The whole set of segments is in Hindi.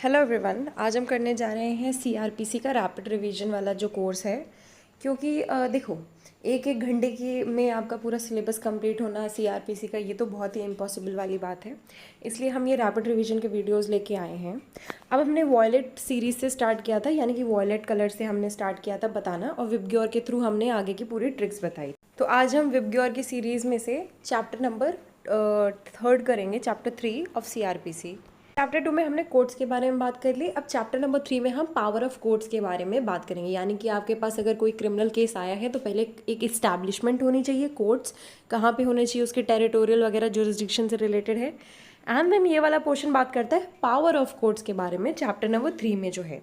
हेलो एवरीवन, आज हम करने जा रहे हैं सीआरपीसी का रैपिड रिवीजन वाला जो कोर्स है। क्योंकि देखो, एक एक घंटे की में आपका पूरा सिलेबस कंप्लीट होना सीआरपीसी का, ये तो बहुत ही इम्पॉसिबल वाली बात है। इसलिए हम ये रैपिड रिवीजन के वीडियोस लेके आए हैं। अब हमने वॉयलेट सीरीज़ से स्टार्ट किया था, यानी कि वॉयलेट कलर से हमने स्टार्ट किया था बताना, और विबग्योर के थ्रू हमने आगे की पूरी ट्रिक्स बताई। तो आज हम विबग्योर की सीरीज़ में से चैप्टर नंबर 3 करेंगे, चैप्टर 3 ऑफ सीआरपीसी। चैप्टर 2 में हमने कोड्स के बारे में बात कर ली। अब चैप्टर नंबर 3 में हम पावर ऑफ कोड्स के बारे में बात करेंगे। यानी कि आपके पास अगर कोई क्रिमिनल केस आया है तो पहले एक इस्टेब्लिशमेंट होनी चाहिए, कोड्स कहाँ पे होने चाहिए, उसके टेरिटोरियल वगैरह जुरिसडिक्शन से रिलेटेड है। एंड देन ये वाला पोर्शन बात करता है पावर ऑफ कोर्ट्स के बारे में, चैप्टर नंबर 3 में जो है।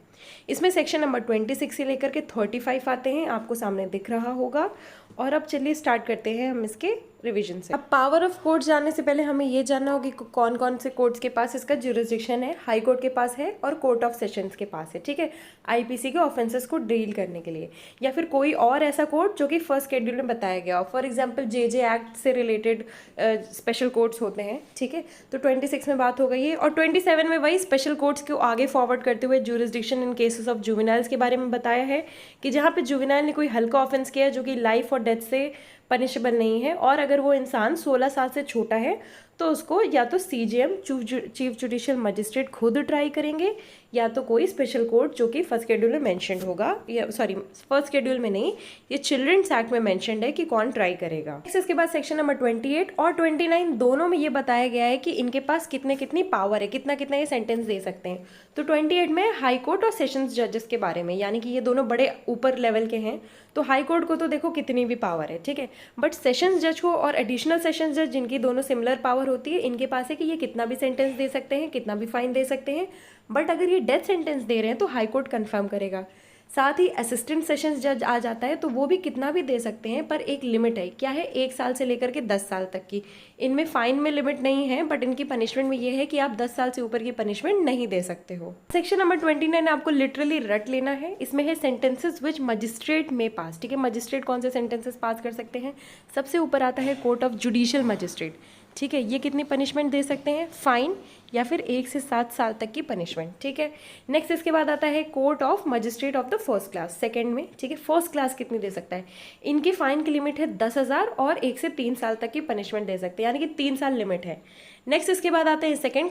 इसमें सेक्शन नंबर 26 से लेकर के 35 आते हैं, आपको सामने दिख रहा होगा। और अब चलिए स्टार्ट करते हैं हम इसके रिवीजन से। अब पावर ऑफ कोर्ट्स जानने से पहले हमें ये जानना होगा कि कौन कौन से कोर्ट्स के पास इसका जुरिसडिक्शन है। हाई कोर्ट के पास है और कोर्ट ऑफ सेशंस के पास है, ठीक है, आईपीसी के ऑफेंसेस को डील करने के लिए, या फिर कोई और ऐसा कोर्ट जो कि फर्स्ट शेड्यूल में बताया गया हो। फॉर एग्जाम्पल जेजे एक्ट से रिलेटेड स्पेशल कोर्ट्स होते हैं, ठीक है। तो 26 में बात हो गई है, और 27 में वही स्पेशल कोर्ट्स को आगे फॉरवर्ड करते हुए jurisdiction in cases of juveniles के बारे में बताया है कि जहाँ पे जुवेनाइल ने कोई हल्का ऑफेंस किया जो कि लाइफ और डेथ से पनिशेबल नहीं है, और अगर वो इंसान 16 साल से छोटा है तो उसको या तो सीजीएम चीफ जुडिशियल मजिस्ट्रेट खुद ट्राई करेंगे, या तो कोई स्पेशल कोर्ट जो कि फर्स्ट शेड्यूल में मेंशन्ड होगा, या सॉरी फर्स्ट शेड्यूल में नहीं, ये चिल्ड्रंस एक्ट में मेंशन्ड है कि कौन ट्राई करेगा। इसके बाद सेक्शन नंबर 28 और 29 दोनों में ये बताया गया है कि इनके पास कितनी पावर है, कितना कितना ये सेंटेंस दे सकते हैं। तो 28 में हाई कोर्ट और सेशंस जजेस के बारे में, यानी कि ये दोनों बड़े ऊपर लेवल के हैं। तो हाई कोर्ट को तो देखो कितनी भी पावर है, ठीक है, बट सेशंस जज को और एडिशनल सेशंस जज जिनकी दोनों सिमिलर पावर होती है, इनके पास है कि ये कितना भी सेंटेंस दे सकते हैं, कितना भी फाइन दे सकते हैं। बट अगर ये डेथ सेंटेंस दे रहे हैं तो हाई कोर्ट कंफर्म करेगा। साथ ही असिस्टेंट सेशंस जज आ जाता है, तो वो भी कितना भी दे सकते हैं, पर एक लिमिट है। क्या है? 1 साल से लेकर के 10 साल तक की। इनमें फाइन में लिमिट नहीं है, बट इनकी पनिशमेंट में ये है कि आप 10 साल से ऊपर की पनिशमेंट नहीं दे सकते हो। सेक्शन नंबर 29 आपको लिटरली रट लेना है। इसमें है सेंटेंसेस विच मजिस्ट्रेट में पास, ठीक है। मजिस्ट्रेट कौन से सेंटेंसेस पास कर सकते हैं? सबसे ऊपर आता है कोर्ट ऑफ जुडिशियल मजिस्ट्रेट, ठीक है। ये कितनी पनिशमेंट दे सकते हैं? फाइन या फिर 1 से 7 साल तक की पनिशमेंट, ठीक है। नेक्स्ट इसके बाद आता है court of magistrate of the first class, second में, ठीक है। फर्स्ट क्लास कितनी दे सकता है? इनकी फाइन की लिमिट है 10,000 और 1 से 3 साल तक की पनिशमेंट दे सकते हैं, यानी कि 3 साल लिमिट है। नेक्स्ट इसके बाद आते हैं सेकंड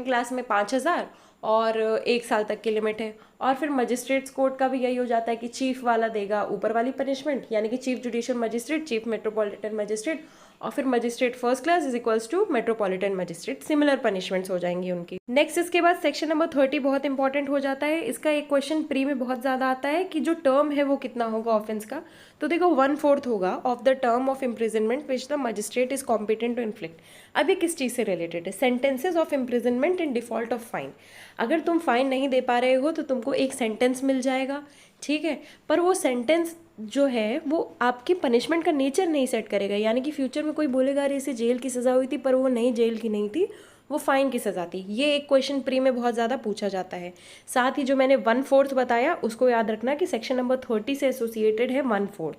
क्लास में 5,000 और 1 साल तक की लिमिट है। और फिर मजिस्ट्रेट्स कोर्ट का भी यही हो जाता है कि चीफ वाला देगा ऊपर वाली पनिशमेंट, यानी कि chief judicial magistrate, chief metropolitan magistrate, और फिर magistrate first class is equals to metropolitan magistrate. Similar punishments हो जाएंगी उनकी। नेक्स्ट इसके बाद सेक्शन नंबर 30 बहुत इंपॉर्टेंट हो जाता है। इसका एक क्वेश्चन प्री में बहुत ज़्यादा आता है कि जो टर्म है वो कितना होगा ऑफेंस का। तो देखो 1/4 होगा of the term of imprisonment which the magistrate is competent to inflict. अब ये किस चीज़ से रिलेटेड है? Sentences of imprisonment in default of fine. अगर तुम फाइन नहीं दे पा रहे हो तो तुमको एक सेंटेंस मिल जाएगा, ठीक है, पर वो सेंटेंस जो है वो आपकी पनिशमेंट का नेचर नहीं सेट करेगा। यानी कि फ्यूचर में कोई बोलेगा अरे इसे जेल की सज़ा हुई थी, पर वो नहीं जेल की नहीं थी, वो फाइन की सज़ा थी। ये एक क्वेश्चन प्री में बहुत ज़्यादा पूछा जाता है। साथ ही जो मैंने 1/4 बताया उसको याद रखना कि सेक्शन नंबर 30 से एसोसिएटेड है 1/4,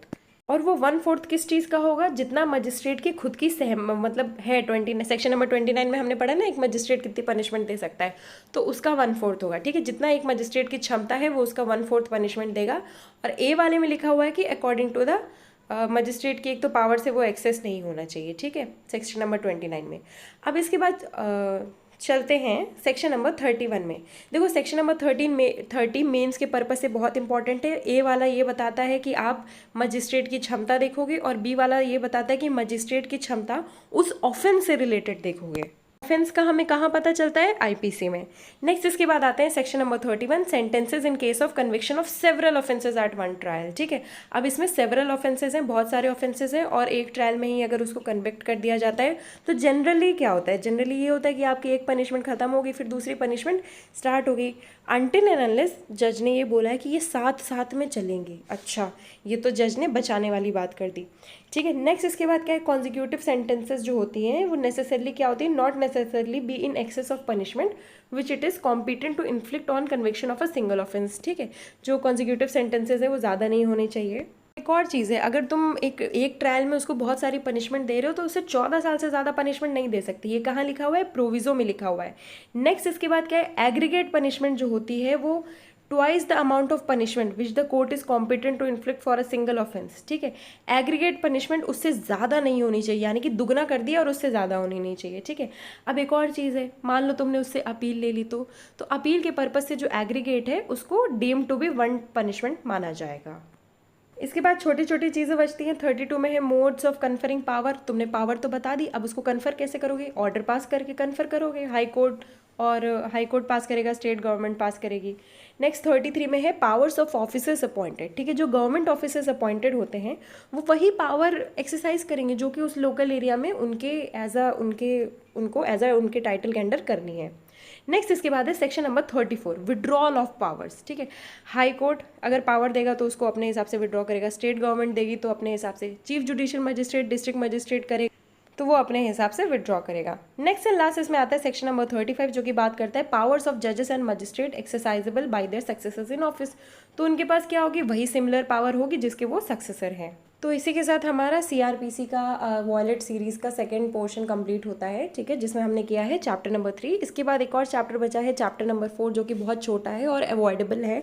और वो 1/4 किस चीज़ का होगा? जितना मजिस्ट्रेट की खुद की मतलब है 20 सेक्शन नंबर 29 में हमने पढ़ा ना, एक मजिस्ट्रेट कितनी पनिशमेंट दे सकता है, तो उसका 1/4 होगा, ठीक है। जितना एक मजिस्ट्रेट की क्षमता है वो उसका 1/4 पनिशमेंट देगा। और ए वाले में लिखा हुआ है कि अकॉर्डिंग टू द मजिस्ट्रेट की एक तो पावर से वो एक्सेस नहीं होना चाहिए, ठीक है, सेक्शन नंबर 29 में। अब इसके बाद चलते हैं सेक्शन नंबर 31 में। देखो सेक्शन नंबर 30 मेंस के पर्पस से बहुत इंपॉर्टेंट है। ए वाला ये बताता है कि आप मजिस्ट्रेट की क्षमता देखोगे, और बी वाला ये बताता है कि मजिस्ट्रेट की क्षमता उस ऑफेंस से रिलेटेड देखोगे। ऑफेंस का हमें कहाँ पता चलता है? आईपीसी में। नेक्स्ट इसके बाद आते हैं section number 31 sentences in case of conviction of several offences at one trial, ठीक है। अब इसमें सेवरल ऑफेंसेज हैं, बहुत सारे ऑफेंसेज हैं, और एक ट्रायल में ही अगर उसको कन्विक्ट कर दिया जाता है तो जनरली क्या होता है? जनरली ये होता है कि आपकी एक पनिशमेंट खत्म होगी, फिर दूसरी पनिशमेंट स्टार्ट होगी, अनटिल एंड अनलेस जज ने ये बोला है कि ये साथ साथ में चलेंगे। अच्छा, ये तो जज ने बचाने वाली बात कर दी, ठीक है। नेक्स्ट इसके बाद क्या है? कॉन्जिक्यूटिव सेंटेंसेस जो होती हैं वो नेसेसरली क्या होती है? Not necessarily be in excess of punishment which it is competent to inflict on conviction of a single offence, ठीक है। जो कॉन्जिक्यूटिव सेंटेंसेस है वो ज़्यादा नहीं होने चाहिए। एक और चीज़ है, अगर तुम एक ट्रायल में उसको बहुत सारी पनिशमेंट दे रहे हो तो उसे 14 साल से ज़्यादा पनिशमेंट नहीं दे सकती। ये कहाँ लिखा हुआ है? प्रोविज़ो में लिखा हुआ है। नेक्स्ट इसके बाद क्या है? एग्रीगेट पनिशमेंट जो होती है वो twice the amount of punishment which the court is competent to inflict for a single offence. ठीक है, एग्रीगेट पनिशमेंट उससे ज़्यादा नहीं होनी चाहिए, यानी कि दुगना कर दिया और उससे ज़्यादा होनी नहीं चाहिए। ठीक है, अब एक और चीज़ है, मान लो तुमने उससे अपील ले ली तो अपील के पर्पज़ से जो एग्रीगेट है उसको deem to be one punishment माना जाएगा। इसके बाद छोटी छोटी चीज़ें बचती हैं। 32 में है मोड्स ऑफ कन्फरिंग पावर। तुमने पावर तो बता दी, अब उसको कन्फर कैसे करोगे? ऑर्डर पास करके कन्फर करोगे। हाई कोर्ट और हाई कोर्ट पास करेगा, स्टेट गवर्नमेंट पास करेगी। नेक्स्ट 33 में है पावर्स ऑफ ऑफिसर्स अपॉइंटेड। ठीक है, जो गवर्नमेंट ऑफिसर्स अपॉइंटेड होते हैं वो वही पावर एक्सरसाइज करेंगे जो कि उस लोकल एरिया में उनको एज अ उनके टाइटल के अंडर करनी है। नेक्स्ट इसके बाद है section number 34, withdrawal of powers. ठीक है, हाई कोर्ट अगर पावर देगा तो उसको अपने हिसाब से विड्रॉ करेगा, स्टेट गवर्नमेंट देगी तो अपने हिसाब से, chief judicial magistrate district magistrate करेगा तो वो अपने हिसाब से विड्रॉ करेगा। नेक्स्ट एंड लास्ट इसमें आता है सेक्शन नंबर 35 जो कि बात करता है पावर्स ऑफ जजेस and magistrate exercisable bye there successors in office. तो उनके पास क्या होगी? वही सिमिलर पावर होगी जिसके वो सक्सेसर हैं। तो इसी के साथ हमारा सीआरपीसी का वॉलेट सीरीज़ का सेकंड पोर्शन कंप्लीट होता है। ठीक है, जिसमें हमने किया है चैप्टर नंबर 3। इसके बाद एक और चैप्टर बचा है चैप्टर नंबर 4 जो कि बहुत छोटा है और अवॉइडेबल है,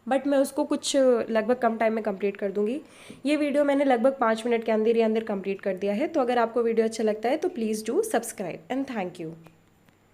बट मैं उसको कुछ लगभग कम टाइम में कंप्लीट कर दूंगी। ये वीडियो मैंने लगभग 5 मिनट के अंदर ही अंदर कंप्लीट कर दिया है। तो अगर आपको वीडियो अच्छा लगता है तो please do subscribe and thank you.